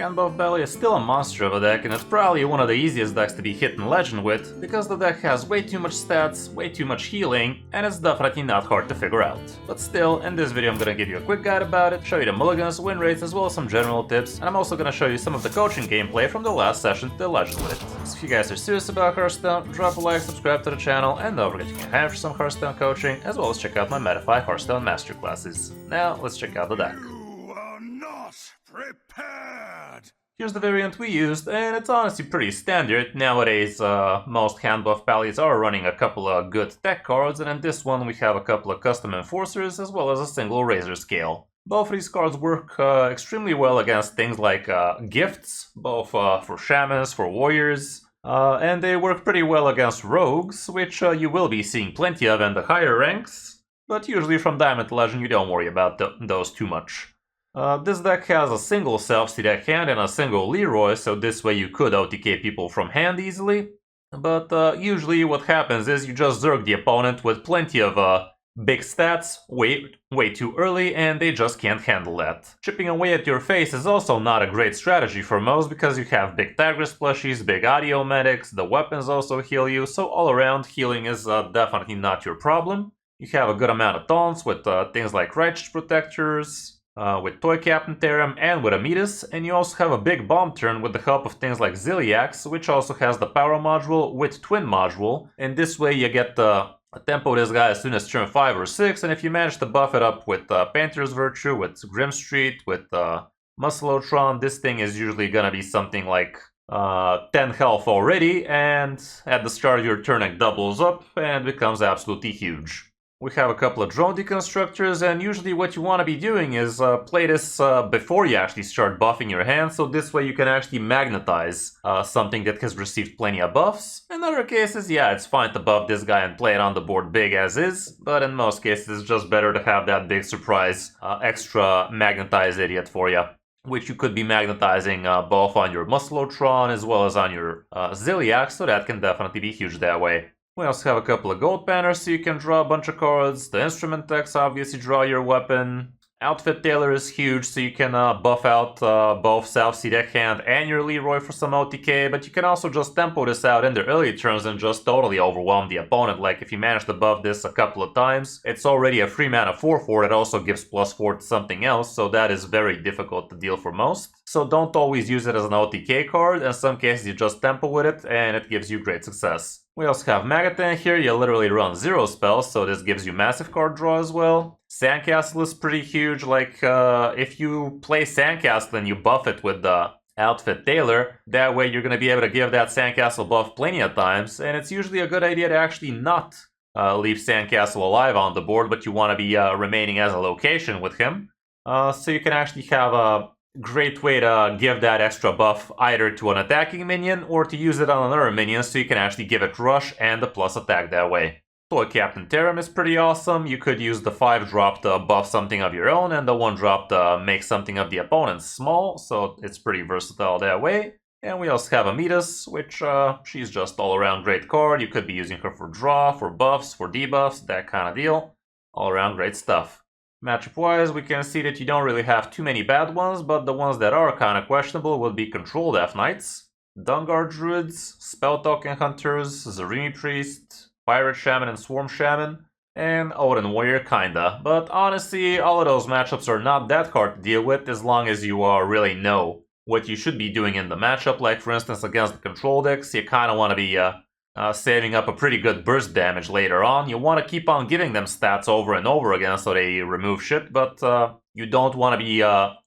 Handbuff Pally is still a monster of a deck, and it's probably one of the easiest decks to be hit in Legend with, because the deck has way too much stats, way too much healing, and it's definitely not hard to figure out. But still, in this video I'm gonna give you a quick guide about it, show you the mulligans, win rates, as well as some general tips, and I'm also gonna show you some of the coaching gameplay from the last session to Legend with it. So if you guys are serious about Hearthstone, drop a like, subscribe to the channel, and don't forget you can have for some Hearthstone coaching, as well as check out my Metafy Hearthstone masterclasses. Now, let's check out the deck. You are not prepared! Here's the variant we used, and it's honestly pretty standard. Nowadays, most Handbuff Pallies are running a couple of good tech cards, and in this one we have a couple of custom enforcers as well as a single razor scale. Both of these cards work extremely well against things like gifts, both for shamans, for warriors, and they work pretty well against rogues, which you will be seeing plenty of in the higher ranks, but usually from Diamond to Legend you don't worry about those too much. This deck has a single self-seed deckhand and a single Leroy, so this way you could OTK people from hand easily. But usually what happens is you just zerg the opponent with plenty of big stats way too early, and they just can't handle that. Chipping away at your face is also not a great strategy for most, because you have big Tigris plushies, big audio medics, the weapons also heal you, so all around healing is definitely not your problem. You have a good amount of taunts with things like Righteous Protectors, with Toy Captain Theorem, and with Amidas, and you also have a big bomb turn with the help of things like Ziliax, which also has the power module with twin module, and this way you get the tempo this guy as soon as turn 5 or 6, and if you manage to buff it up with Painter's Virtue, with Grim Street, with Musclotron, this thing is usually gonna be something like 10 health already, and at the start of your turn it doubles up and becomes absolutely huge. We have a couple of drone deconstructors, and usually what you want to be doing is play this before you actually start buffing your hand, so this way you can actually magnetize something that has received plenty of buffs. In other cases, yeah, it's fine to buff this guy and play it on the board big as is, but in most cases it's just better to have that big surprise extra magnetized idiot for you, which you could be magnetizing both on your Musclotron as well as on your Ziliax, so that can definitely be huge that way. We also have a couple of gold banners so you can draw a bunch of cards. The instrument decks obviously draw your weapon. Outfit Tailor is huge, so you can buff out both Self-Seed Deckhand and your Leroy for some OTK, but you can also just tempo this out in the early turns and just totally overwhelm the opponent. Like if you manage to buff this a couple of times, it's already a free mana 4/4 that also gives +4 to something else, so that is very difficult to deal for most. So don't always use it as an OTK card. In some cases you just tempo with it and it gives you great success. We also have Magatan here. You literally run 0 spells, so this gives you massive card draw as well. Sandcastle is pretty huge. Like, if you play Sandcastle and you buff it with the Outfit Tailor, that way you're going to be able to give that Sandcastle buff plenty of times, and it's usually a good idea to actually not leave Sandcastle alive on the board, but you want to be remaining as a location with him. So you can actually have a great way to give that extra buff either to an attacking minion or to use it on another minion, so you can actually give it rush and a plus attack that way. Toy Captain Theorem is pretty awesome. You could use the 5-drop to buff something of your own and the 1-drop to make something of the opponent's small, so it's pretty versatile that way. And we also have Amidas, which she's just all around great card. You could be using her for draw, for buffs, for debuffs, that kind of deal. All around great stuff. Matchup wise, we can see that you don't really have too many bad ones, but the ones that are kind of questionable would be Control Death Knights, Dungar Druids, Spell Token Hunters, Zarimi Priest, Pirate Shaman and Swarm Shaman, and Odin Warrior kinda. But honestly, all of those matchups are not that hard to deal with as long as you really know what you should be doing in the matchup. Like for instance against the control decks, you kind of want to be saving up a pretty good burst damage later on. You want to keep on giving them stats over and over again so they remove shit, but you don't want to be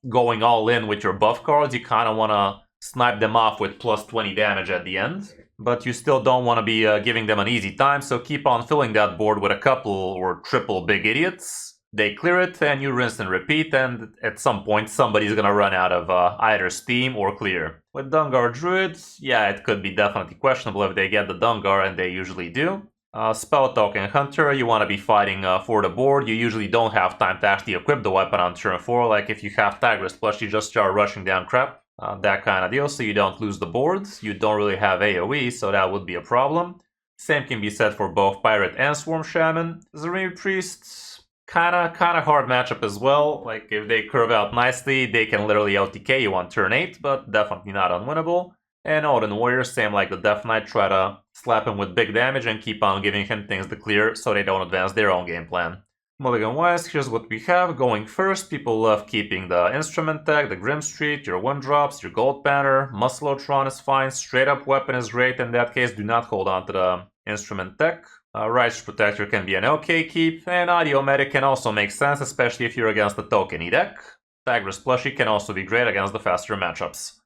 going all in with your buff cards. You kind of want to snipe them off with +20 damage at the end. But you still don't want to be giving them an easy time, so keep on filling that board with a couple or triple big idiots. They clear it, and you rinse and repeat, and at some point somebody's gonna run out of either steam or clear. With Dungar Druids, yeah, it could be definitely questionable if they get the Dungar, and they usually do. Spell Token Hunter, you want to be fighting for the board. You usually don't have time to actually equip the weapon on turn 4, like if you have Tigris Plush, you just start rushing down crap. That kind of deal, so you don't lose the boards. You don't really have AoE, so that would be a problem. Same can be said for both Pirate and Swarm Shaman. Zarimi Priest, Kinda hard matchup as well. Like, if they curve out nicely, they can literally OTK you on turn 8, but definitely not unwinnable. And Odin Warrior, same like the Death Knight, try to slap him with big damage and keep on giving him things to clear so they don't advance their own game plan. Mulligan-wise, here's what we have. Going first, people love keeping the Instrument Tech, the Grim Street, your 1-drops, your Gold Banner, Musclotron is fine, straight up weapon is great, in that case do not hold on to the Instrument Tech. Righteous Protector can be an okay keep, and Audio Medic can also make sense, especially if you're against the Tokeny deck. Tigress Plushie can also be great against the faster matchups.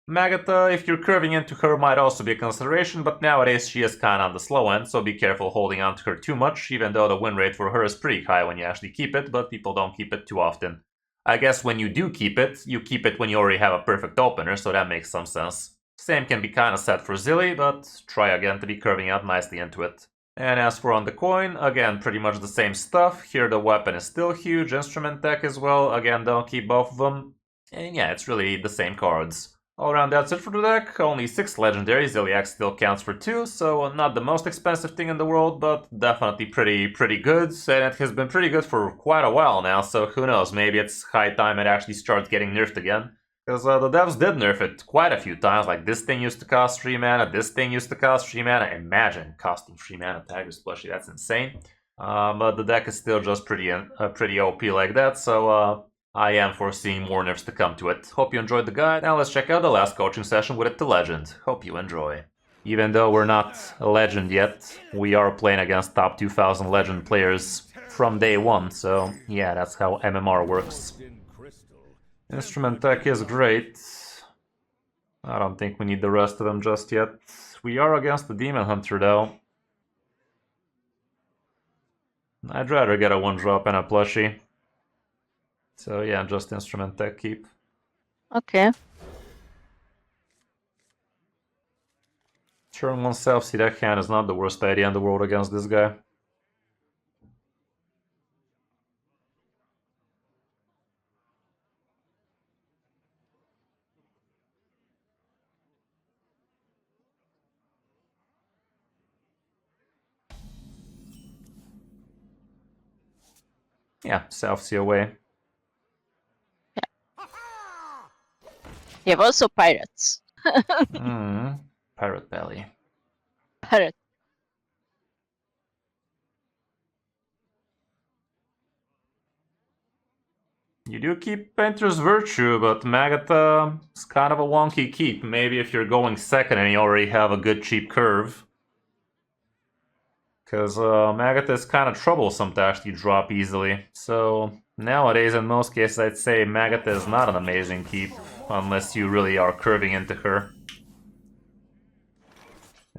Magatha, if you're curving into her, might also be a consideration, but nowadays she is kinda on the slow end, so be careful holding on to her too much, even though the win rate for her is pretty high when you actually keep it, but people don't keep it too often. I guess when you do keep it, you keep it when you already have a perfect opener, so that makes some sense. Same can be kinda said for Zilly, but try again to be curving out nicely into it. And as for on the coin, again, pretty much the same stuff. Here the weapon is still huge, Instrument Tech as well, again, don't keep both of them. And yeah, it's really the same cards. All around, that's it for the deck. Only 6 legendaries, Iliac still counts for 2, so not the most expensive thing in the world, but definitely pretty good, and it has been pretty good for quite a while now, so who knows, maybe it's high time it actually starts getting nerfed again. Because the devs did nerf it quite a few times, like this thing used to cost 3 mana, this thing used to cost 3 mana, imagine costing 3 mana Tiger's Plushie, that's insane. But the deck is still just pretty OP like that, so I am foreseeing more nerfs to come to it. Hope you enjoyed the guide. Now let's check out the last coaching session with it to Legend. Hope you enjoy. Even though we're not a Legend yet, we are playing against top 2000 Legend players from day one, so yeah, that's how MMR works. Instrument Tech is great. I don't think we need the rest of them just yet. We are against the Demon Hunter though. I'd rather get a 1-drop and a plushie. So yeah, just Instrument Tech keep. Okay. Turn 1 self-see deckhand is not the worst idea in the world against this guy. Yeah, self-see away. You have also pirates. Pirate Belly. Pirate. You do keep Painter's Virtue, but Magatha is kind of a wonky keep. Maybe if you're going second and you already have a good cheap curve. Because Magatha is kind of troublesome to actually drop easily. So nowadays, in most cases, I'd say Magatha is not an amazing keep. Unless you really are curving into her.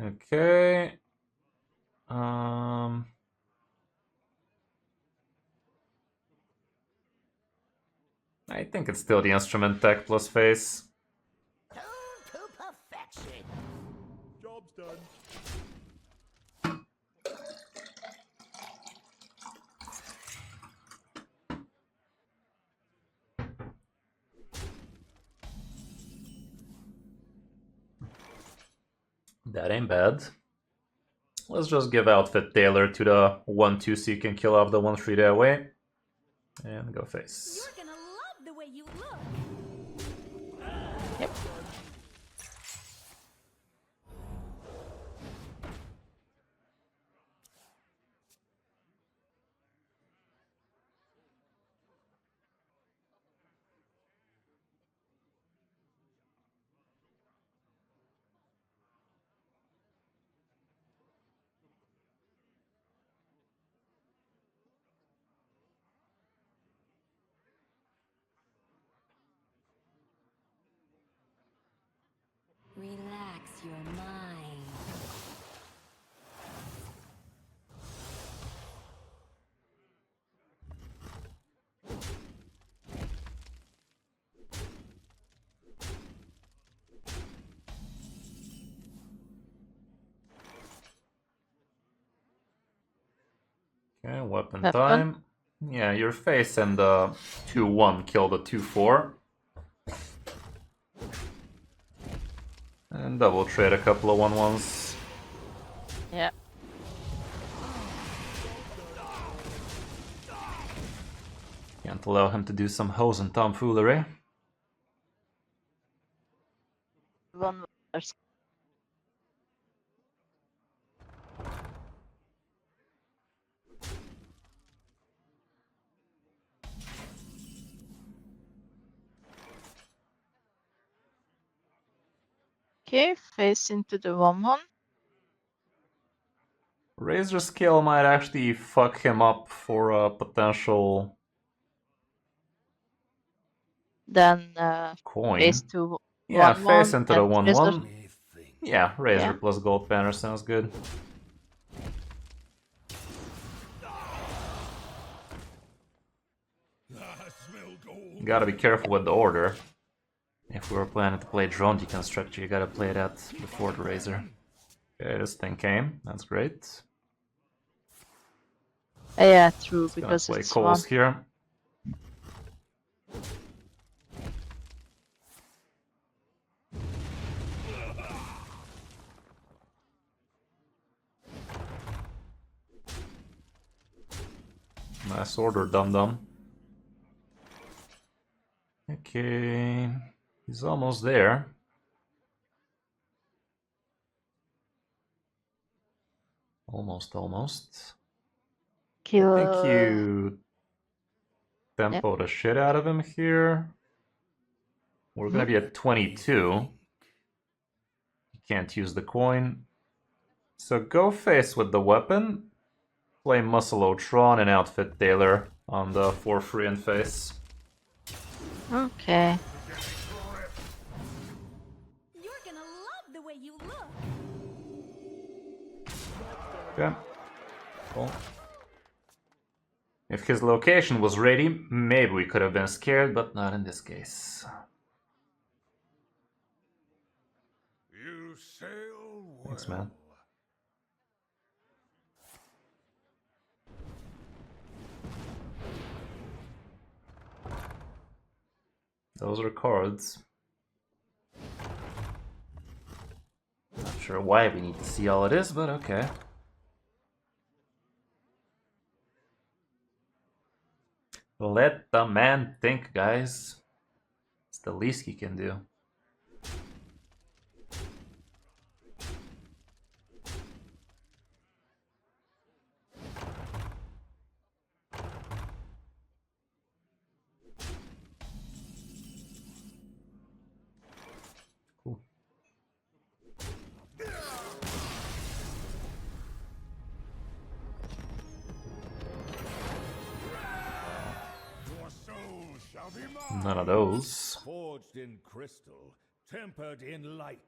Okay. I think it's still the Instrument Tech plus face. To perfection. Job's done. That ain't bad. Let's just give Outfit Tailor to the 1-2 so you can kill off the 1-3 that way. And go face. You're gonna love the way you look. Yep. Relax your mind. Okay, weapon Weapon. time. Yeah, your face and the 2-1 kill the 2-4. And double trade a couple of 1-1s. Yeah. Can't allow him to do some hose and tomfoolery. One verse. Okay, face into the 1-1. Razor Scale might actually fuck him up for a potential Then coin. face to Yeah, 1-1 face into the and 1-1. Me think. Yeah, Razor Yeah. plus Gold Banner sounds good. I smell gold. Gotta be careful with the order. If we were planning to play Drone Deconstructor, you gotta play that before the Razor. Okay, this thing came. That's great. Yeah, true, Gonna because play it's Coals 1. here. Nice order, dum-dum. Okay, he's almost there. Almost. Kill. I think you tempo the shit out of him here. We're gonna be at 22. You can't use the coin. So go face with the weapon. Play Muscle-O-Tron and Outfit Tailor on the for free and face. Okay. You're gonna love the way you look. Okay. Cool. If his location was ready, maybe we could have been scared, but not in this case. You sail well. Thanks, man. Those are cards. Not sure why we need to see all of this, but okay. Let the man think, guys. It's the least he can do. Cool. Your soul shall be mine. None of those. Forged in crystal, tempered in light.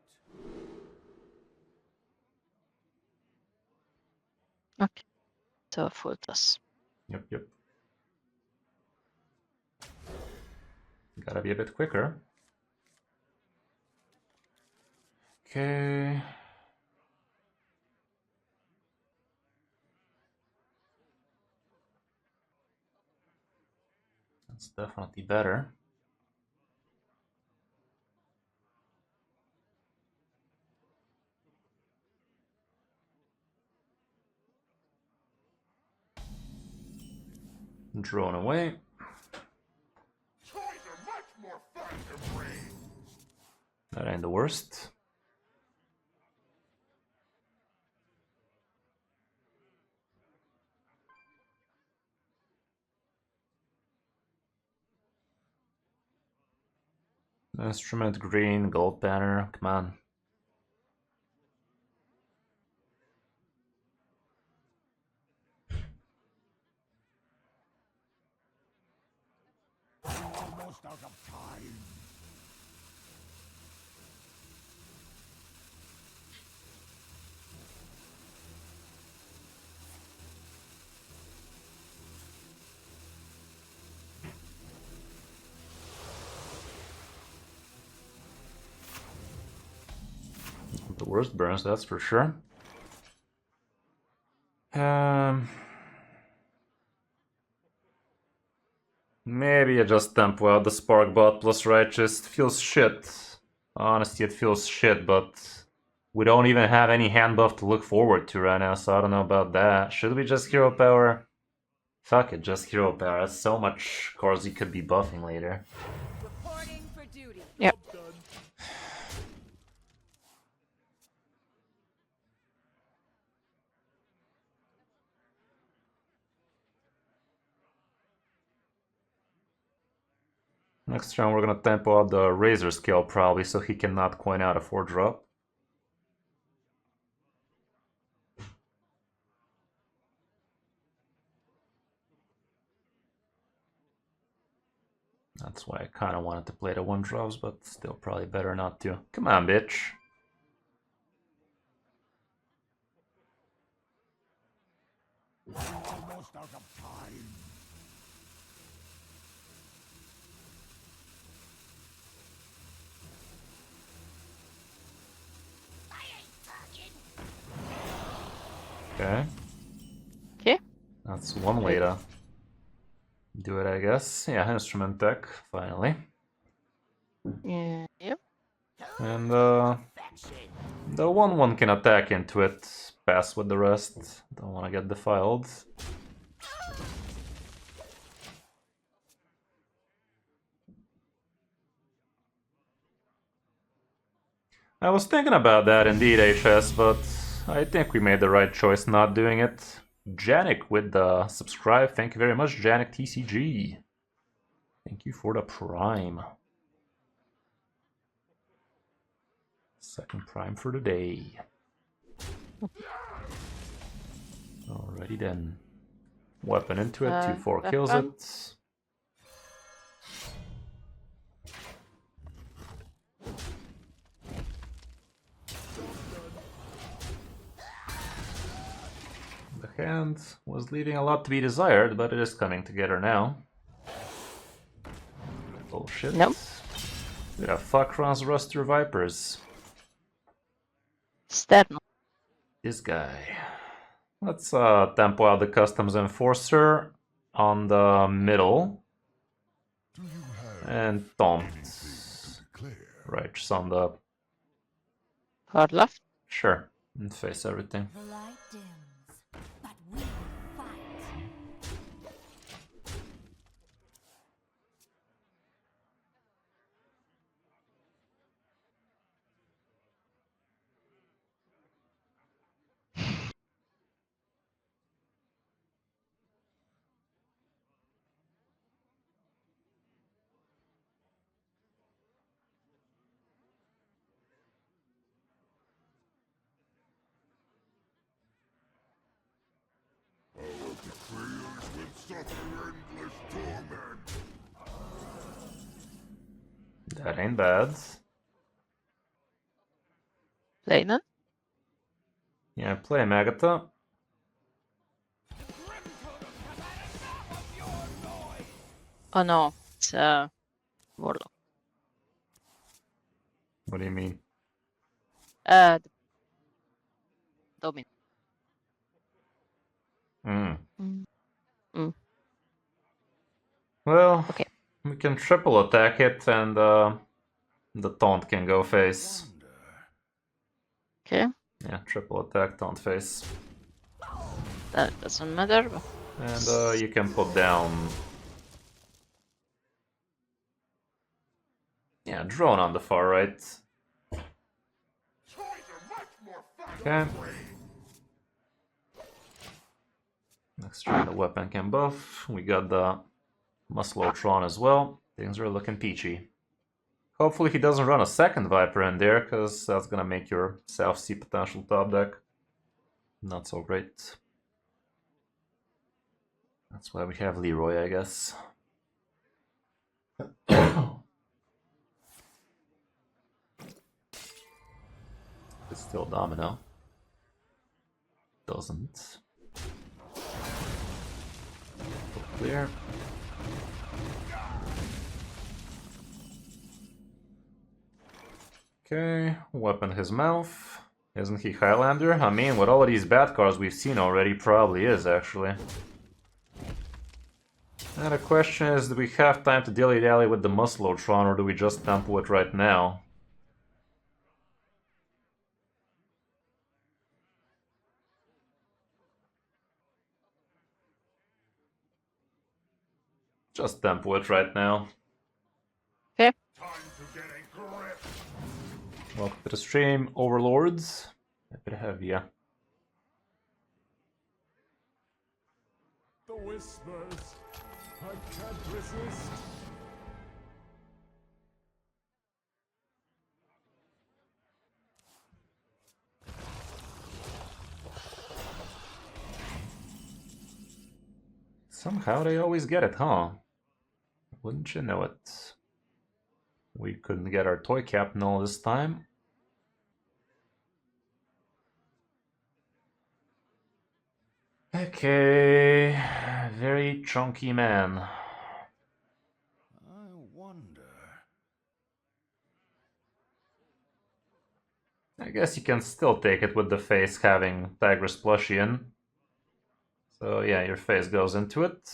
Okay. So full toss. Yep. Gotta be a bit quicker. Okay. That's definitely better. Drone away. Toys are much more fun to bring. That ain't the worst. Instrument green, gold banner, come on. Almost out of time. The worst burns, that's for sure. Maybe I just tempo out the Spark Bot plus Righteous. It feels shit. Honestly, it feels shit, but we don't even have any hand buff to look forward to right now, so I don't know about that. Should we just Hero Power? Fuck it, just Hero Power. That's so much cards you could be buffing later. Reporting for duty. Yep. Next round we're gonna tempo out the Razor skill probably so he cannot coin out a 4-drop. That's why I kinda wanted to play the 1-drops, but still probably better not to. Come on, bitch. Almost out of time. Okay. Okay. That's one way to do it, I guess. Yeah, instrument deck, finally. Yeah. Yep. And the 1/1 can attack into it, pass with the rest. Don't want to get defiled. I was thinking about that indeed, HS, but I think we made the right choice not doing it. Janik with the subscribe. Thank you very much, Janik TCG. Thank you for the prime. Second prime for the day. Alrighty then. Weapon into it, 2/4 kills weapon. it. The hand was leaving a lot to be desired, but it is coming together now. Bullshit. Nope. Who the fuck runs Ruster Vipers? Stern. This guy. Let's tempo out the Customs Enforcer on the middle. Do you have And Taunt. anything to declare? Right, just on the... Hard left. Sure. And face everything. The light dims, but we fight. Our betrayers will suffer endless torment. That ain't bad. Leyden. Yeah, play Magata. Oh no, it's Warlock. What do you mean? Domin. Well, Okay. we can triple attack it and the taunt can go face. Okay. Yeah, triple attack, taunt face. That doesn't matter. But... And you can put down... Yeah, drone on the far right. Toys are much more fun. Okay. Next turn the weapon can buff. We got the Muslotron as well. Things are looking peachy. Hopefully he doesn't run a second Viper in there, because that's gonna make your South Sea potential top deck not so great. That's why we have Leroy, I guess. It's still Domino. Doesn't. Clear. Okay, weapon his mouth. Isn't he Highlander? I mean, with all of these bad cards we've seen already, probably is, actually. And the question is, do we have time to dilly-dally with the Muslotron, or do we just tempo it right now? Just tempo it right now. Okay. Time to get a grip. Welcome to the stream, Overlords. Happy to have ya. The whispers. I can't resist. Somehow they always get it, huh? Wouldn't you know it? We couldn't get our toy captain all this time. Okay, very chunky man. I wonder. I guess you can still take it with the face having Tigress plushie in. So yeah, your face goes into it.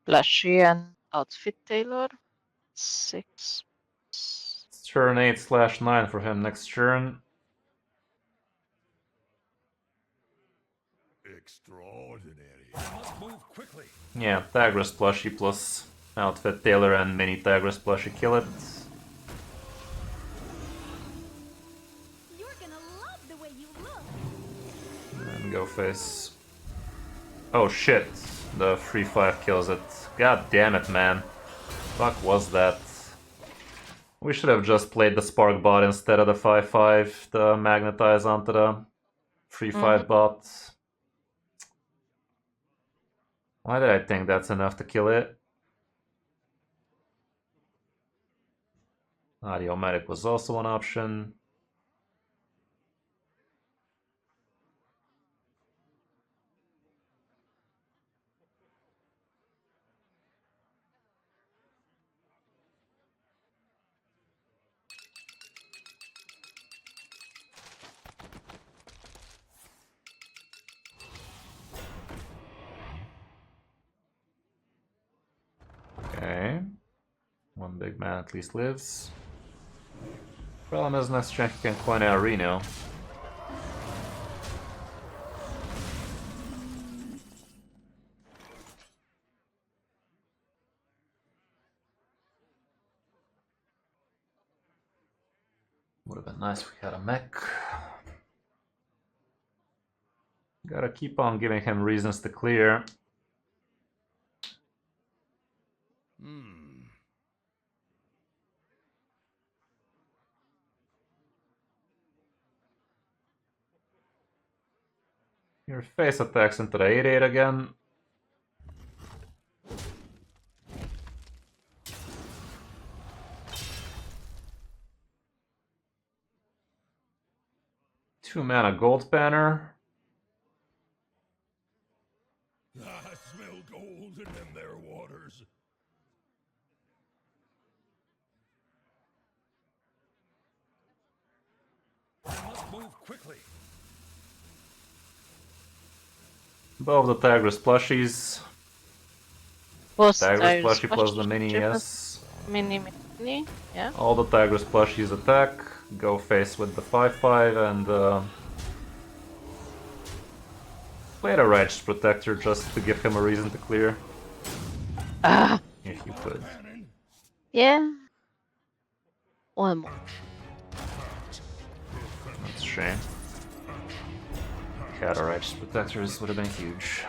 Plushie and outfit tailor. 6. It's turn 8/9 for him next turn. Extraordinary. I must move quickly. Yeah, Tigress plushie plus outfit tailor and mini Tigress plushie kill it. You're gonna love the way you look. And go face. Oh shit, the 3/5 kills it. God damn it, man. Fuck was that? We should have just played the Spark bot instead of the 5/5 to magnetize onto the 3/5 bot. Why did I think that's enough to kill it? Audiomatic was also an option. Okay. One big man at least lives. Problem is next check you can coin out Reno. Would have been nice if we had a mech. Gotta keep on giving him reasons to clear. Your face attacks into the 8/8 again. Two mana gold banner. I smell gold in them there waters. I must move quickly. Both the Tigress plushies. Was Tigress plushie plus the mini, yes. Mini, yeah. All the Tigress plushies attack. Go face with the 5/5 and play the Righteous Protector just to give him a reason to clear. Ah, If you could. yeah. One more. That's a shame. Yeah, the Righteous Protectors would have been huge.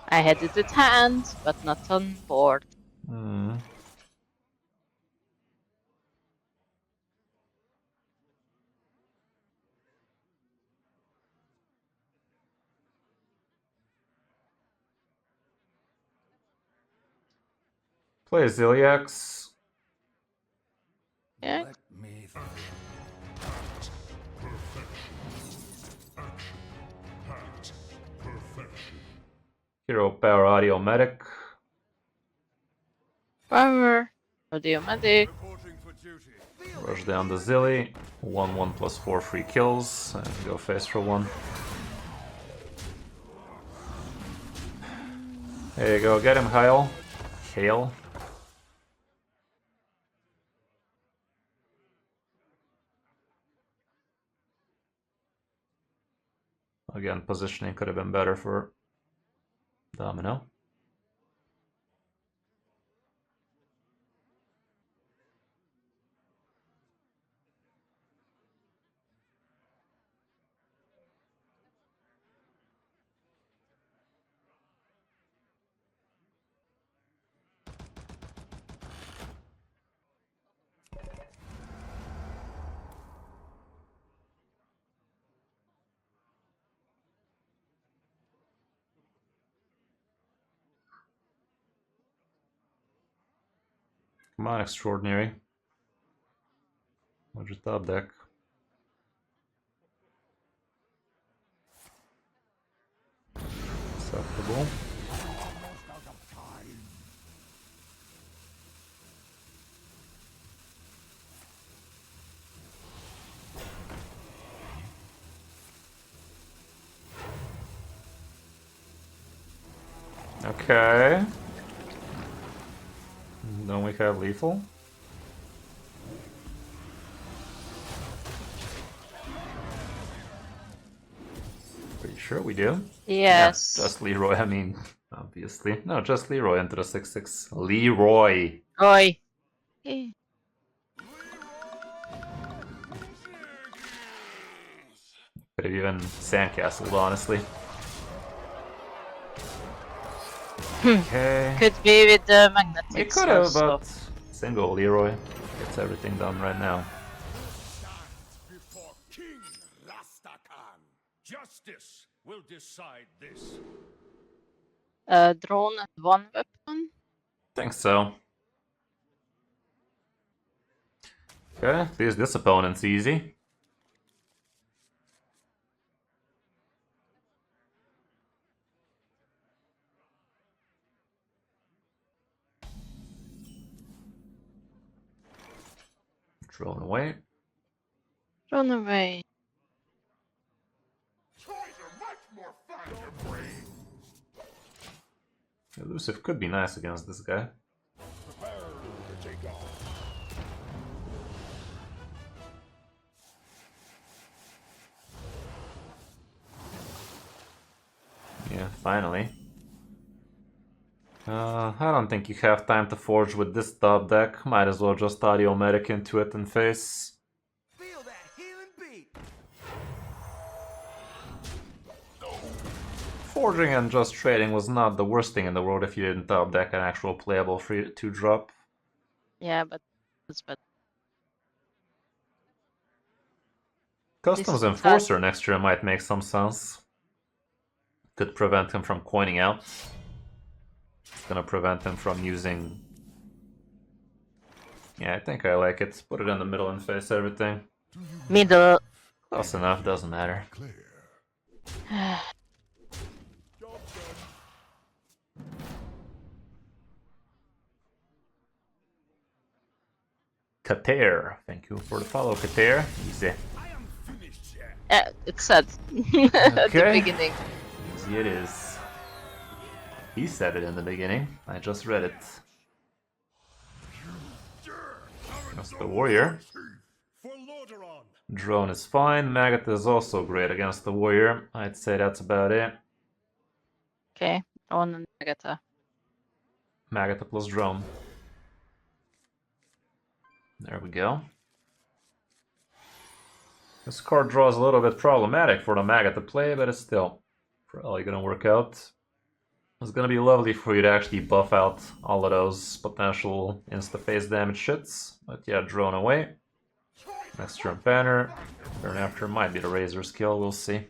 I had it at hand, but not on board. Hmm. Play Ziliax. Yeah. Let me think. Hero Power Audio Medic. Power. Audiomatic. Reporting for duty. Rush down the Zilly. 1/1 plus 4 free kills. And go face for 1. There you go, get him, Kyle. Hale. Again, positioning could have been better for Domino. Come on, Extraordinary. What's your top deck? Acceptable. Okay. Don't we have lethal? Pretty sure we do. Yes. Yeah, just Leroy, I mean, obviously. No, just Leroy into the 6/6. Leroy! Roy. Eh. Could have even sandcastled, honestly. Okay. Could be with the magnetics. We could have, also. but single Leroy gets everything done right now. Before King Rastakhan. Justice will decide this. Drone and one weapon. Think so. Okay, at least this opponent's easy. Drone away. Run away. Toys are much more fun to bring. Elusive could be nice against this guy. Prepare to take off. Yeah, finally. I don't think you have time to forge with this top deck. Might as well just audio medic into it and face. Feel that healing beat. Forging and just trading was not the worst thing in the world if you didn't top deck an actual playable free 2-drop. Yeah, but it's better. Customs This is Enforcer next turn might make some sense. Could prevent him from coining out. It's gonna prevent him from using... Yeah, I think I like it. Put it in the middle and face everything. Middle. Close enough, doesn't matter. Kater, thank you for the follow, Kater. Easy. I am finished yet. Yeah, it's said at the Okay. beginning. Easy it is. He said it in the beginning. I just read it. That's the warrior. For Lordaeron. Drone is fine. Maggot is also great against the warrior. I'd say that's about it. Okay, on and Agatha. Maggot plus drone. There we go. This card draw is a little bit problematic for the Maggot to play, but it's still probably gonna work out. It's gonna be lovely for you to actually buff out all of those potential insta-face damage shits. But yeah, drone away. Next turn banner. Turn after might be the Razor skill, we'll see.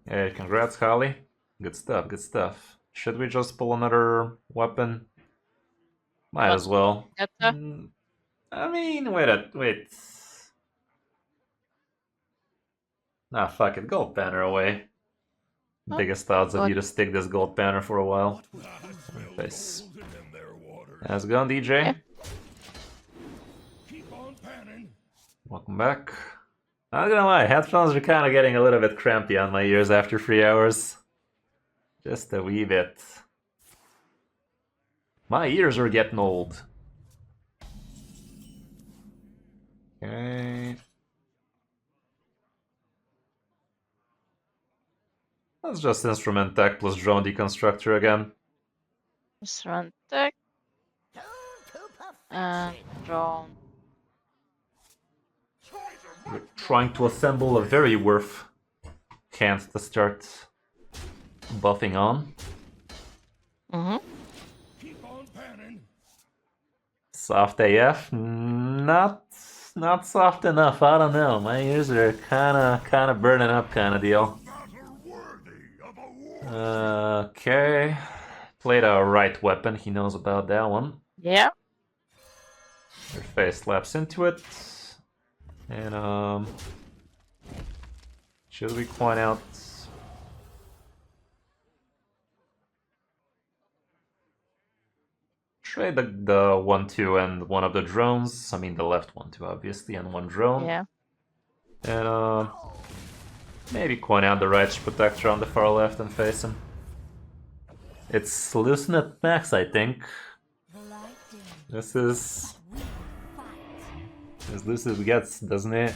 Hey, congrats, Holly. Good stuff, good stuff. Should we just pull another weapon? Might as well. Agatha? I mean, wait. Nah, fuck it. Gold banner away. Oh, Biggest odds of God. you to stick this gold banner for a while. Face. How's it going, DJ? Okay. Keep on panning. Welcome back. Not gonna lie, headphones are kind of getting a little bit crampy on my ears after 3 hours. Just a wee bit. My ears are getting old. Okay. That's just instrument tech plus drone deconstructor again. Instrument tech. And drone. We're trying to assemble a very worth hand to start buffing on. Mm-hmm. Keep on panning. Soft AF? Not soft enough. I don't know. My ears are kind of burning up, kind of deal. Battle worthy of a war. Okay. Played a right weapon. He knows about that one. Yeah. Your face slaps into it. And should we point out? Trade the 1-2 and one of the drones. I mean the left 1-2 obviously, and one drone. Yeah. And maybe coin out the right protector on the far left and face him. It's loosen at max, I think. This is as loose as it gets, doesn't it?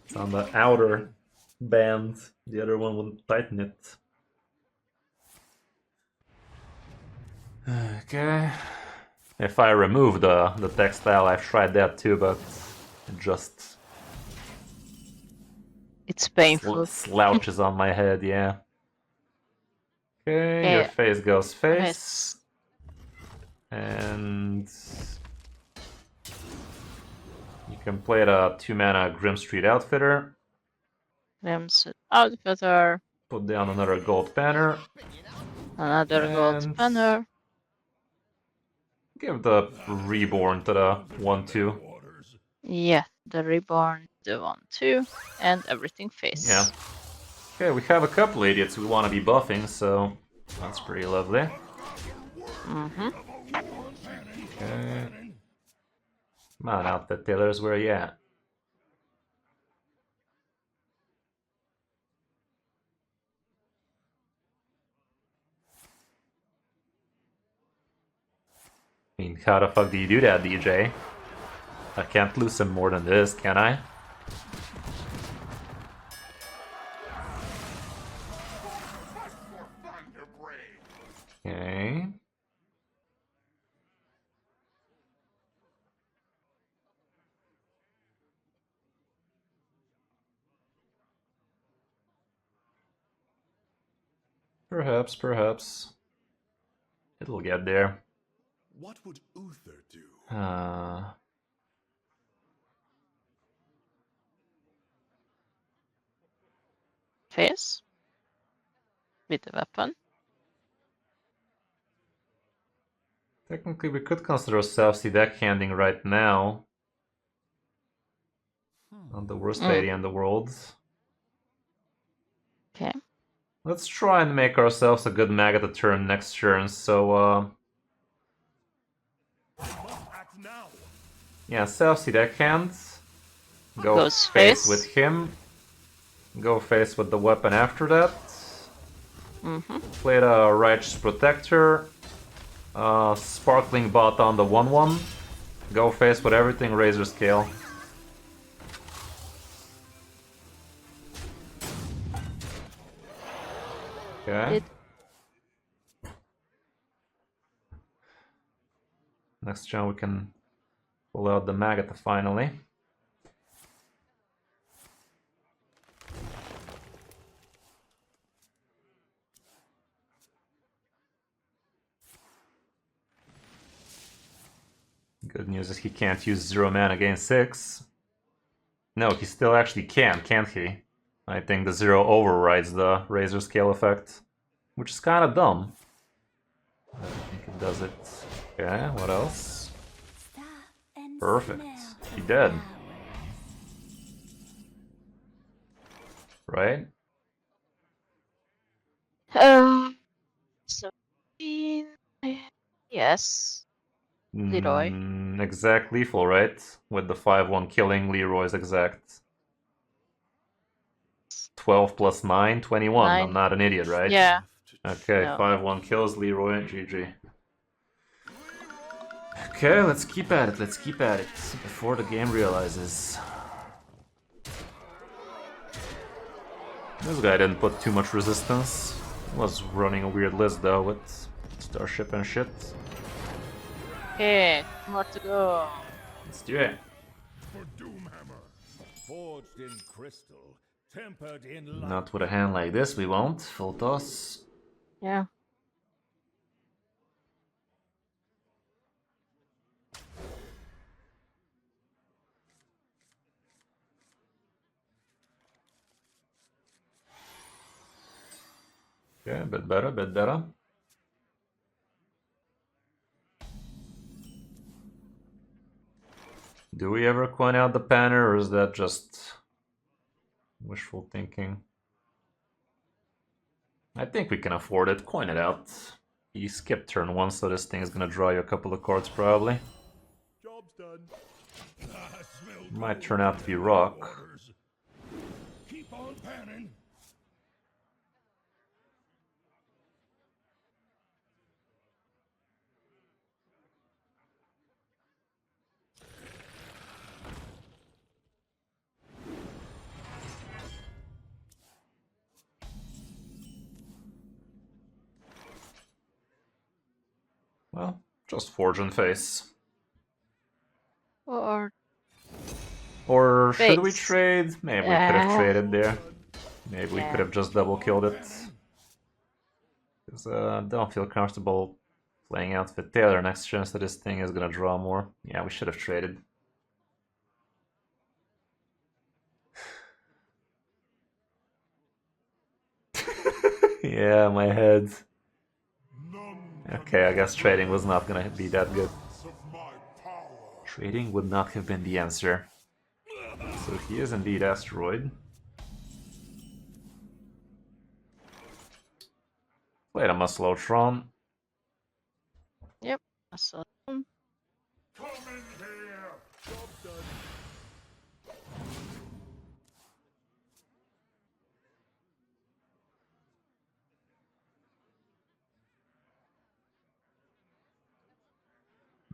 It's on the outer band. The other one wouldn't tighten it. Okay. If I remove the textile, I've tried that too, but it just It's painful. slouches on my head, yeah. Okay, your face goes face. And you can play the 2-mana Grim Street Outfitter. Grim's Outfitter. Put down another gold banner. Another gold And banner. give the Reborn to the 1-2. Yeah, the Reborn, the 1-2, and everything face. Yeah. Okay, we have a couple idiots who want to be buffing, so that's pretty lovely. Mm-hmm. Okay. Come on, outfit tailors, where are you at? I mean, how the fuck do you do that, DJ? I can't lose him more than this, can I? Okay. Perhaps. It'll get there. What would Uther do? Face. With the weapon. Technically, we could consider ourselves the deckhanding right now. Not the worst idea in the world. Okay. Let's try and make ourselves a good mag at the turn next turn, so Act now. yeah, self-see deckhand. Go Goes face face. with him. Go face with the weapon after that. Mm-hmm. Play the Righteous Protector. Sparkling Bot on the 1-1. Go face with everything, Razor Scale. Okay. Next turn we can pull out the Magata finally. Good news is he can't use 0 mana against 6. No, he still actually can, can't he? I think the 0 overrides the Razor Scale effect, which is kind of dumb. I think it does it. Okay, what else? Perfect. He dead. Right? 17. Yes. Leroy. Exact lethal, right? With the 5-1 killing Leroy's exact. 12 plus 9, 21. 9. I'm not an idiot, right? Yeah. Okay, No. 5-1 kills Leroy, GG. Okay, let's keep at it, let's keep at it. Before the game realizes. This guy didn't put too much resistance. Was running a weird list though with Starship and shit. Okay, more to go. Let's do it. For Doomhammer. Forged in crystal, tempered in light. Not with a hand like this, we won't. Full toss. Yeah. Okay, a bit better, a bit better. Do we ever coin out the panner, or is that just wishful thinking? I think we can afford it. Coin it out. He skipped turn 1, so this thing is gonna draw you a couple of cards probably. Job's done. Might turn out to be rock. Keep on panning. Well, just forge and face. Or Or should we Face. trade? Maybe we could have Yeah. traded there. Maybe we Yeah. could have just double killed it. Because I don't feel comfortable playing out with Taylor next turn, so this thing is gonna draw more. Yeah, we should have traded. Yeah, my head. Okay, I guess trading was not gonna be that good. Of my power. Trading would not have been the answer. So he is indeed Asteroid. Played a Musclotron. yep. I saw them. Come in here. Job's done.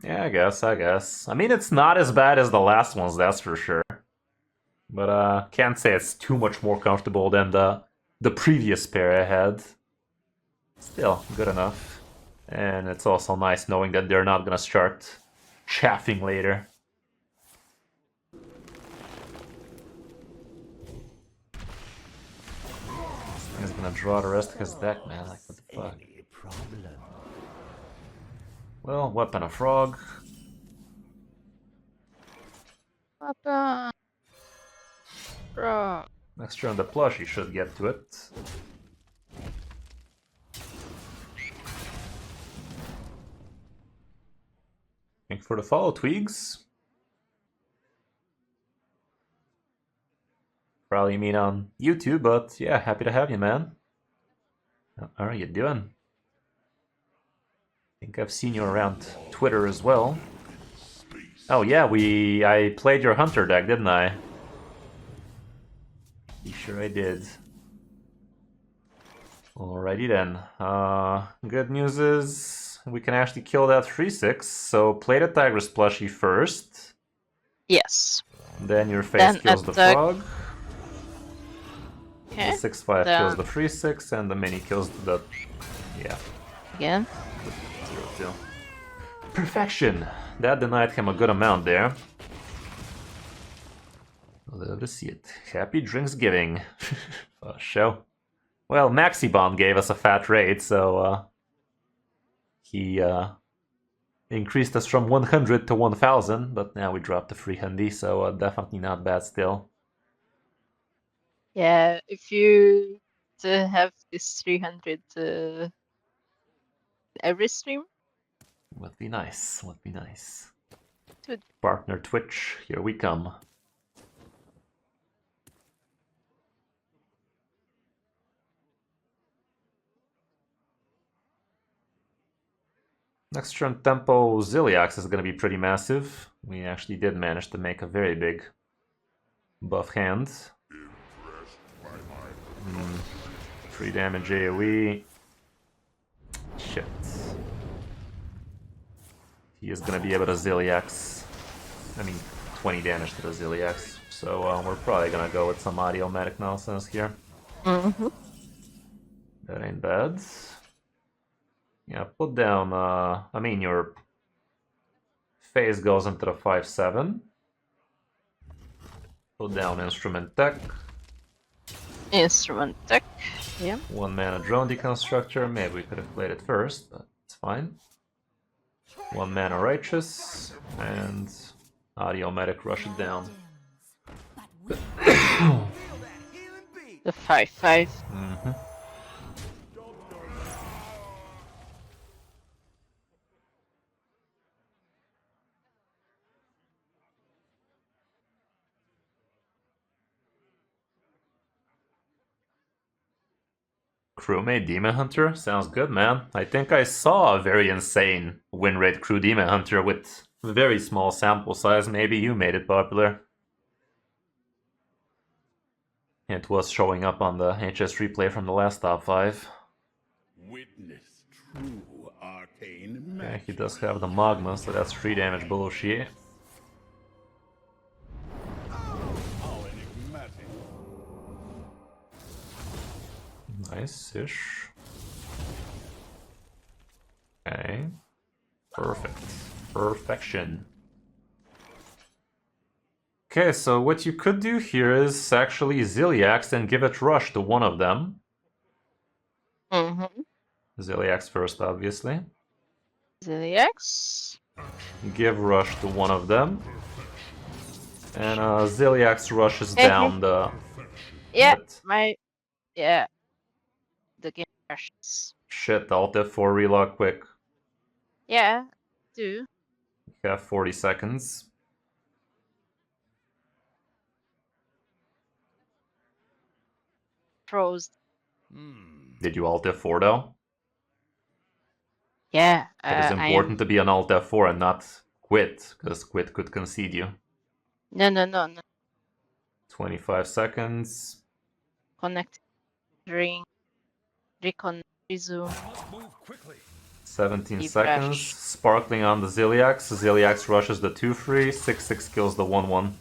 Yeah, I guess. I mean, it's not as bad as the last ones, that's for sure. But can't say it's too much more comfortable than the previous pair I had. Still, good enough. And it's also nice knowing that they're not gonna start chaffing later. He's gonna draw the rest of his deck, man. Like, what the fuck? Any problem? Well, Weapon of Frog. Papa. Bro. Next turn the plush, he should get to it. Thanks for the follow, Twigs. Probably mean on YouTube, but yeah, happy to have you, man. How are you doing? I think I've seen you around Twitter as well. Oh yeah, I played your Hunter deck, didn't I? Be sure I did. Alrighty then. Good news is we can actually kill that 3/6. So play the Tigress plushie first. Yes. Then your face Then kills the attack. frog. Okay. The 6/5 Then- kills the 3/6, and the mini kills the yeah. Again. 0/2. Perfection. That denied him a good amount there. Love to see it. Happy drinks giving. Show. Well, Maxibon gave us a fat rate, so he increased us from 100 to 1000, but now we dropped the free handy, so definitely not bad still. Yeah, if you to have this 300 every stream, Would be nice, would be nice. Good. Partner Twitch, here we come. Next turn tempo Ziliax is going to be pretty massive. We actually did manage to make a very big buff hand. 3 damage AoE. Shit. he is gonna be able to Ziliax. I mean, 20 damage to the Ziliax. So we're probably gonna go with some Audiomatic nonsense here. That ain't bad. Yeah, put down, I mean, your phase goes into the 5/7. Put down Instrument Tech. Instrument Tech. Yeah. 1 mana Drone Deconstructor. Maybe we could have played it first, but it's fine. 1 mana Righteous. And Audiomatic rush it down. But we The 5/5. Mm-hmm. Crewmate Demon Hunter? Sounds good, man. I think I saw a very insane win rate Crew Demon Hunter with very small sample size. Maybe you made it popular. It was showing up on the HS replay from the last top 5. Witness true arcane Yeah, magic. he does have the Magma, so that's 3 damage below Shie. How enigmatic. Nice-ish. Okay. Perfect. Perfection. Okay, so what you could do here is actually Ziliax and give it rush to one of them. Ziliax first, obviously. Ziliax. Give rush to one of them. And Ziliax rushes down the... Yeah, What? yeah. The game crashes. Shit, Alt F4 reload quick. Yeah, do. You have 40 seconds. Froze. Did you Alt F4 though? Yeah, It is important to be an Alt F4 and not quit, because quit could concede you. No. 25 seconds. Connect. Ring. Recon. Resume. Must move quickly. 17 Deep seconds. rush. Sparkling on the Ziliax. Ziliax rushes the 2-3. 6-6 kills the 1-1.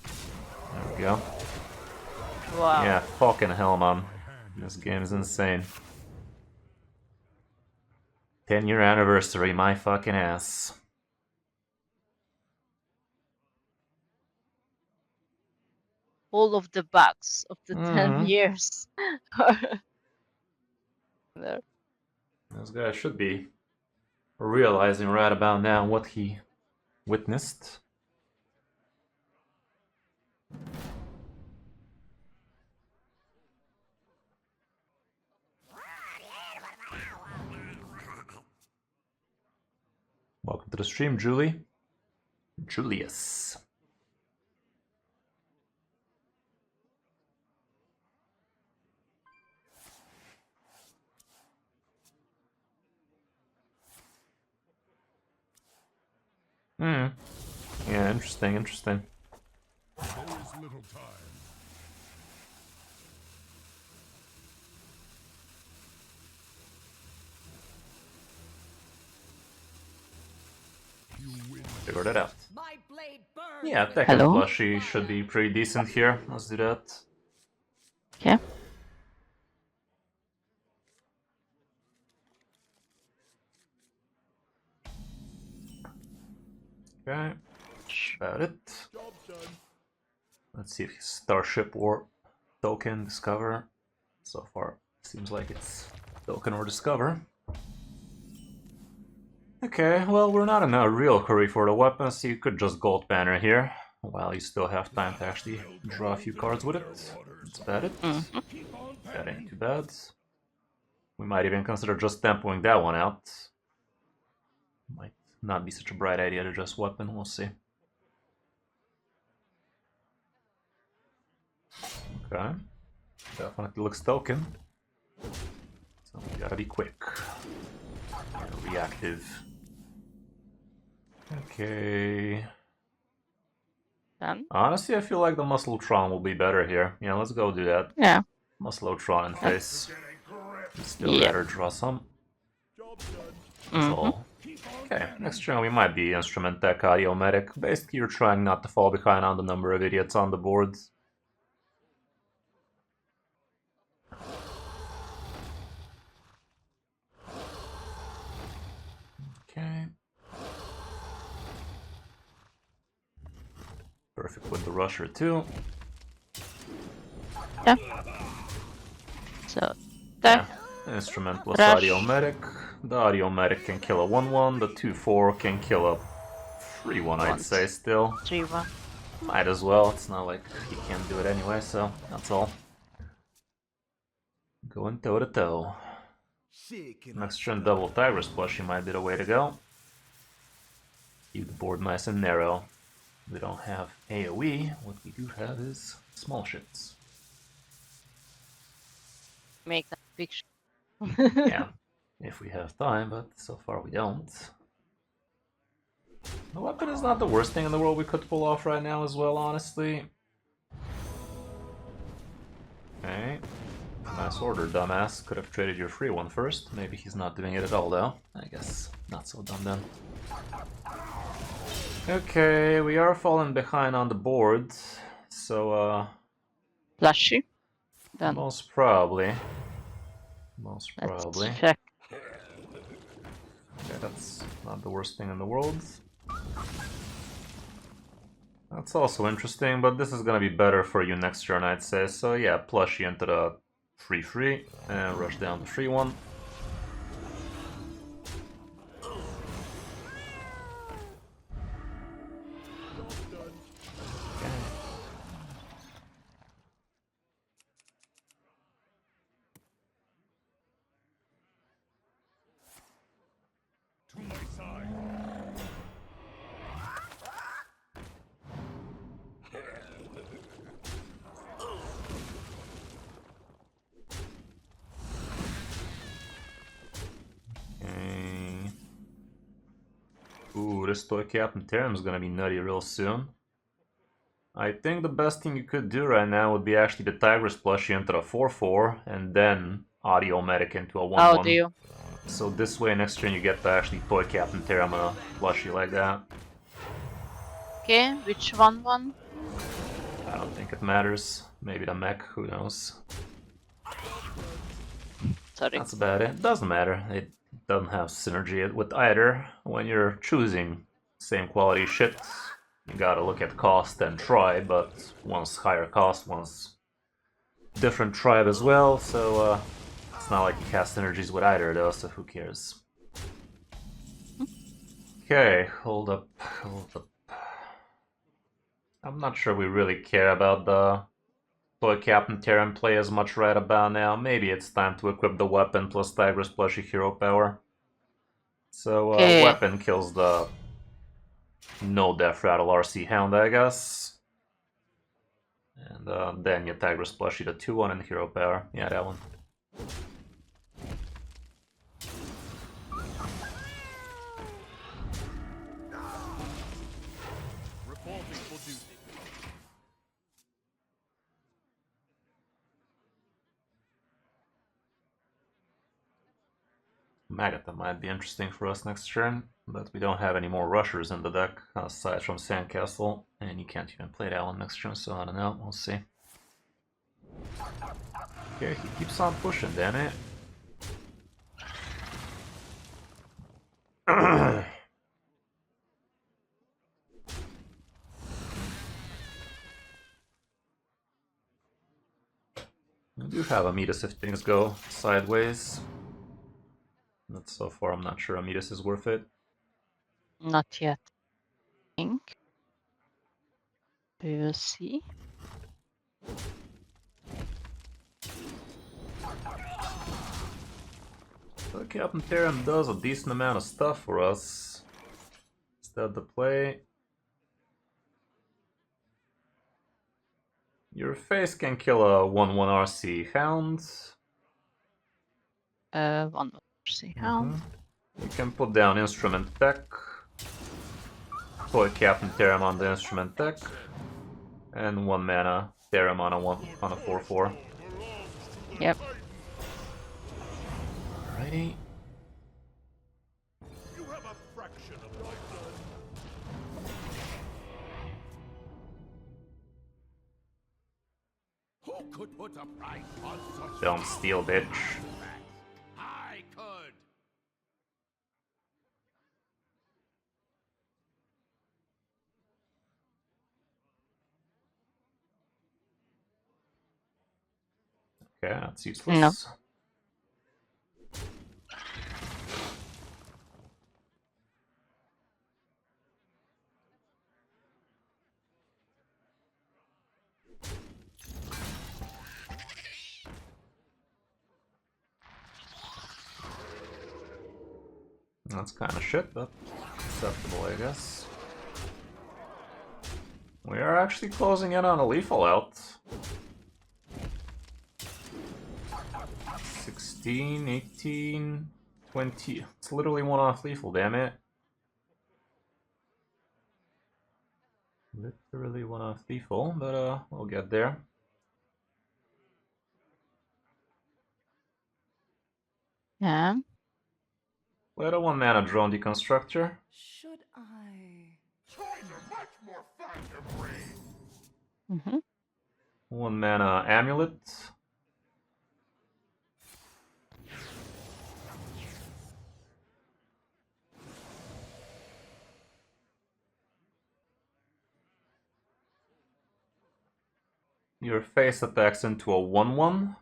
There we go. Wow. Yeah, fucking hell, man. This game is insane. 10-year anniversary, my fucking ass. All of the bugs of the 10 years. There. This guy should be realizing right about now what he witnessed. Welcome to the stream, Julie. Julius. Yeah, interesting. There is little time. You win. Figured it out. my blade burns. Yeah, with Tech and Hello? Plushy should be pretty decent here. Let's do that. Okay. Okay, about it. Job done. Let's see if his Starship or Token Discover. So far, seems like it's Token or Discover. Okay, well, we're not in a real hurry for the weapons, so you could just Gold Banner here, while you still have time to actually draw a few cards with it. That's about it. That ain't too bad. We might even consider just tempoing that one out. Might not be such a bright idea to just weapon, we'll see. Okay. Definitely looks token. So we gotta be quick. Reactive. Okay. Done. Honestly, I feel like the Musclotron will be better here. Yeah, let's go do that. Yeah. Musclotron in face. Still Yeah. better draw some. Job done. That's all. Okay, next turn we might be Instrument Deck Audio Medic. Basically, you're trying not to fall behind on the number of idiots on the boards. Okay. Perfect with the Rusher too. Yeah. So, that. Yeah. Instrument plus Rush. Audio Medic. The Audio Medic can kill a 1-1, the 2-4 can kill a 3-1, I'd say still. 3-1. Might as well, it's not like you can't do it anyway, so that's all. Going toe to toe. Next turn, double Tigress plushie might be the way to go. Keep the board nice and narrow. We don't have AoE, what we do have is small shits. Make that big Yeah, if we have time, but so far we don't. The weapon is not the worst thing in the world we could pull off right now as well, honestly. Okay. Nice order, dumbass. Could have traded your free one first. Maybe he's not doing it at all, though. I guess not so dumb then. Okay, we are falling behind on the board. So, Plushy. Then most probably. Most let's probably. check. Okay, that's not the worst thing in the world. That's also interesting, but this is gonna be better for you next turn, I'd say. So yeah, plushie into the 3-3 and rush down the 3-1. To my side. Okay. Ooh, this toy Captain Terram's gonna be nutty real soon. I think the best thing you could do right now would be actually the Tigress plushie into the 4-4 and then Audio Medic into a 1-1. How do you? So this way next turn you get to actually toy Captain Terram on a plushie like that. Okay, which one? I don't think it matters. Maybe the mech, who knows. Sorry. That's about it. Doesn't matter. It doesn't have synergy with either. When you're choosing same quality shit, you gotta look at cost and tribe, but one's higher cost, one's different tribe as well, so it's not like you cast synergies with either of those, so who cares? Okay, hold up. I'm not sure we really care about the toy Captain Terran play as much right about now. Maybe it's time to equip the weapon plus Tigress plushie hero power. So weapon kills the no death rattle RC Hound, I guess. And then you Tigress plushie the 2-1 and hero power. Yeah, that one. Reporting for duty. Magata might be interesting for us next turn, but we don't have any more rushers in the deck aside from Sandcastle, and you can't even play that one next turn, so I don't know, we'll see. Okay, he keeps on pushing, damn it. We do have Amidas if things go sideways. But so far I'm not sure Amidas is worth it. Not yet. I think. We will see. So Captain Terran does a decent amount of stuff for us. Is that the play? Your face can kill a 1-1 RC Hound. 1 RC Hound. You can put down Instrument Deck. Toy Captain Terram on the Instrument Deck. And 1 mana Terram on a 4-4. Yep. Alrighty. You have a could put a price on such. Don't steal, bitch. I could. Okay, that's useless. No. That's kind of shit, but acceptable, I guess. We are actually closing in on a lethal out. 16, 18, 20. It's literally one off lethal, damn it. Literally one off lethal, but we'll get there. Yeah. Let a 1-mana drone deconstructor. Should I? Toys are much more fun to breed. Mm-hmm. 1-mana amulet. Your face attacks into a 1/1.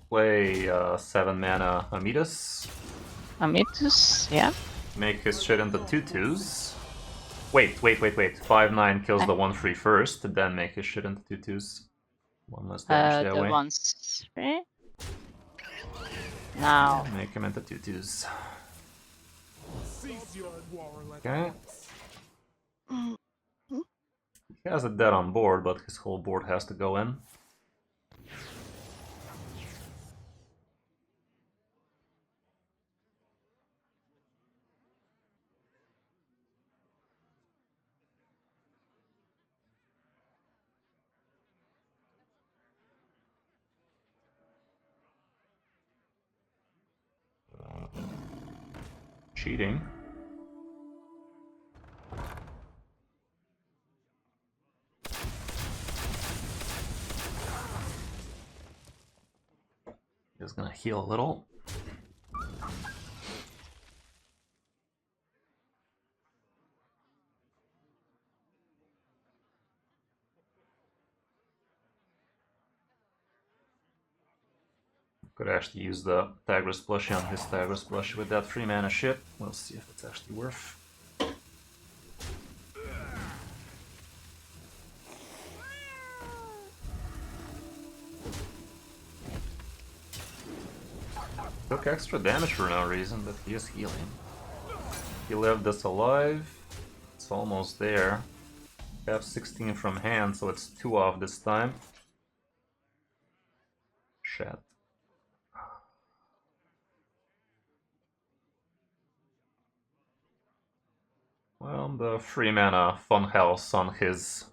Play 7-mana Amidas. Amitus, yeah. Make his shit into 2/2s. Wait. 5/9 kills the 1/3 first, then make his shit into 2/2s. One less damage that The way. ones three. Now. Make him into 2/2s. Cease your warlike Okay. acts. He has a dead on board, but his whole board has to go in. Cheating. Just gonna heal a little. Could actually use the Tigress plushie on his Tigress plushie with that 3-mana shit. We'll see if it's actually worth. Took extra damage for no reason, but he is healing. He left this alive. It's almost there. We have 16 from hand, so it's 2 off this time. Shit. Well, the 3-mana Funhouse on his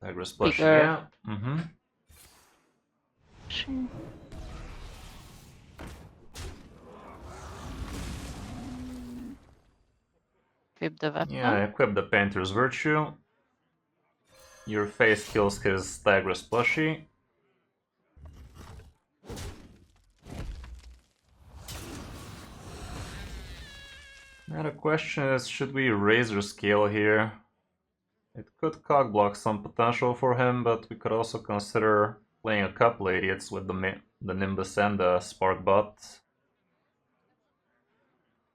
Tigress plushie. Bigger. Yeah. Mm-hmm. Equip the weapon. Yeah, equip the Painter's Virtue. Your face kills his Tigress plushie. Now the question is, should we Razor Scale here? It could cockblock some potential for him, but we could also consider playing a couple idiots with the Nimbus and the Spark Bot.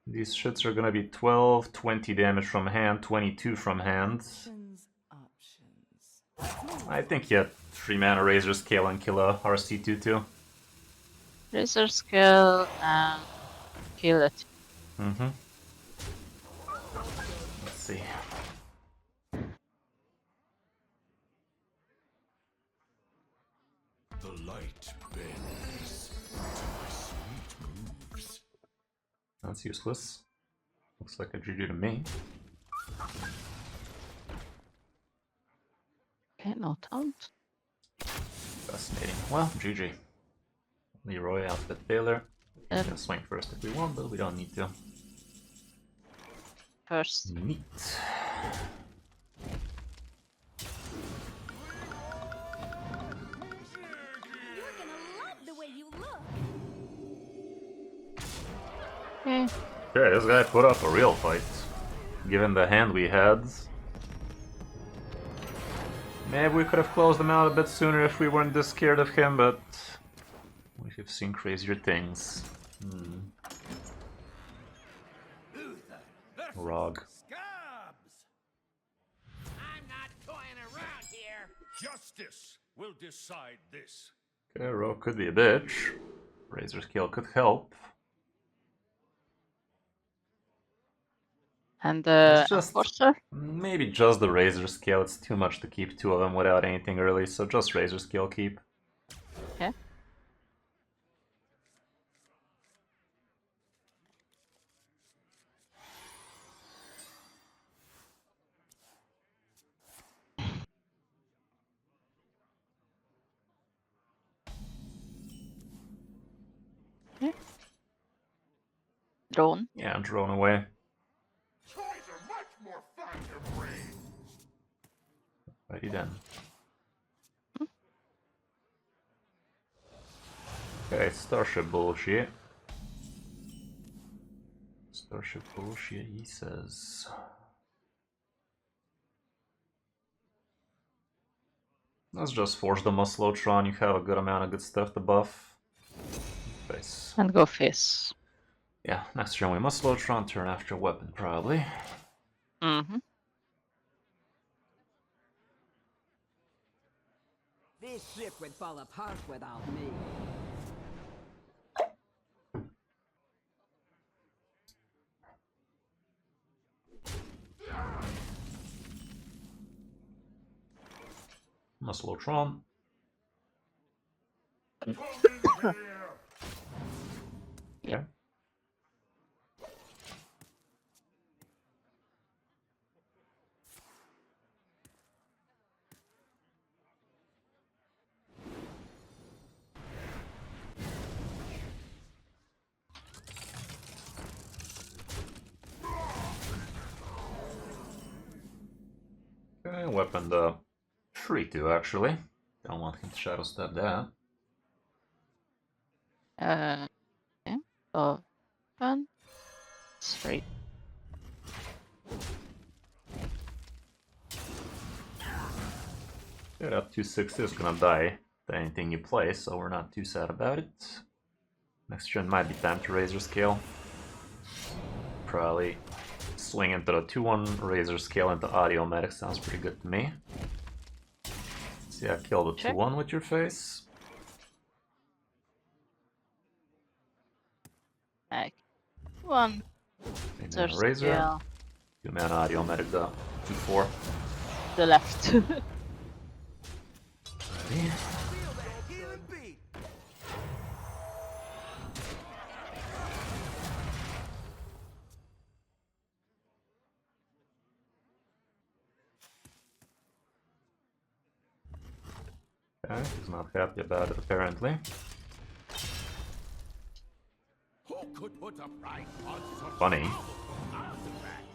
These shits are gonna be 12, 20 damage from hand, 22 from hand. Options. I think you 3-mana Razor Scale and kill a RC2 too. Razor skill and kill it. Mm-hmm. Let's see. The light bends to my sweet moves. That's useless. Looks like a GG to me. Okay, no taunt. Fascinating. Well, GG. Leroy outfit failure. We can swing first if we want, but we don't need to. First. Neat. Okay, this guy put up a real fight. Given the hand we had. Maybe we could have closed him out a bit sooner if we weren't this scared of him, but we have seen crazier things. Rog. Scabs! I'm not toying around here. Justice will decide this. Okay, Rogue could be a bitch. Razor Scale could help. And It's just- Enforcer? Maybe just the Razor Scale, it's too much to keep two of them without anything early, so just Razor Scale keep. Okay. Okay. Drone. Yeah, drone away. Toys are much more fun to breed. Righty then. Okay, Starship bullshit. Starship bullshit, he says. Let's just force the Muslotron, you have a good amount of good stuff to buff. Face. And go Fizz. Yeah, next turn we Muslotron, turn after weapon probably. Mm-hmm. This ship would fall apart without me. Muslotron. Okay. Okay, weapon the free to actually. Don't want him to shadow step that. Okay. Open. Straight. Yeah, that 2/6 is gonna die to anything you play, so we're not too sad about it. Next turn might be time to Razor Scale. Probably swing into the 2/1 Razor Scale into Audiomatic sounds pretty good to me. See, I killed the Check. 2/1 with your face. Like 1. And So then Razor. scale. 2-man Audiomatic the 2/4. The left. Ready? Okay, he's not happy about it apparently. Who could put a price on such Funny. artifacts?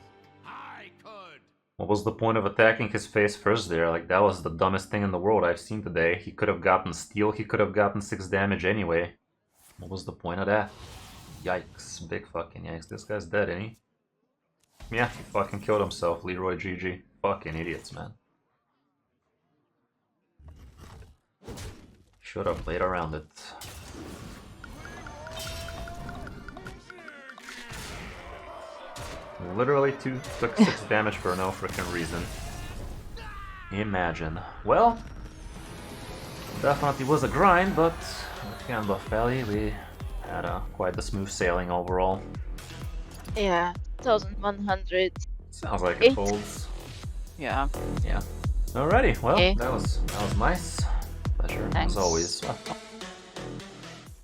I could. What was the point of attacking his face first there? Like, that was the dumbest thing in the world I've seen today. He could have gotten steel, he could have gotten 6 damage anyway. What was the point of that? Yikes, big fucking yikes. This guy's dead, ain't he? Yeah, he fucking killed himself, Leroy GG. Fucking idiots, man. Should have played around it. Literally took 6 damage for no freaking reason. Imagine. Well, definitely was a grind, but with Handbuff Pally we had quite the smooth sailing overall. Yeah. 1100. Sounds like it 8. holds. Yeah. Yeah. Alrighty, well, Okay. that was nice. Pleasure Thanks. as always.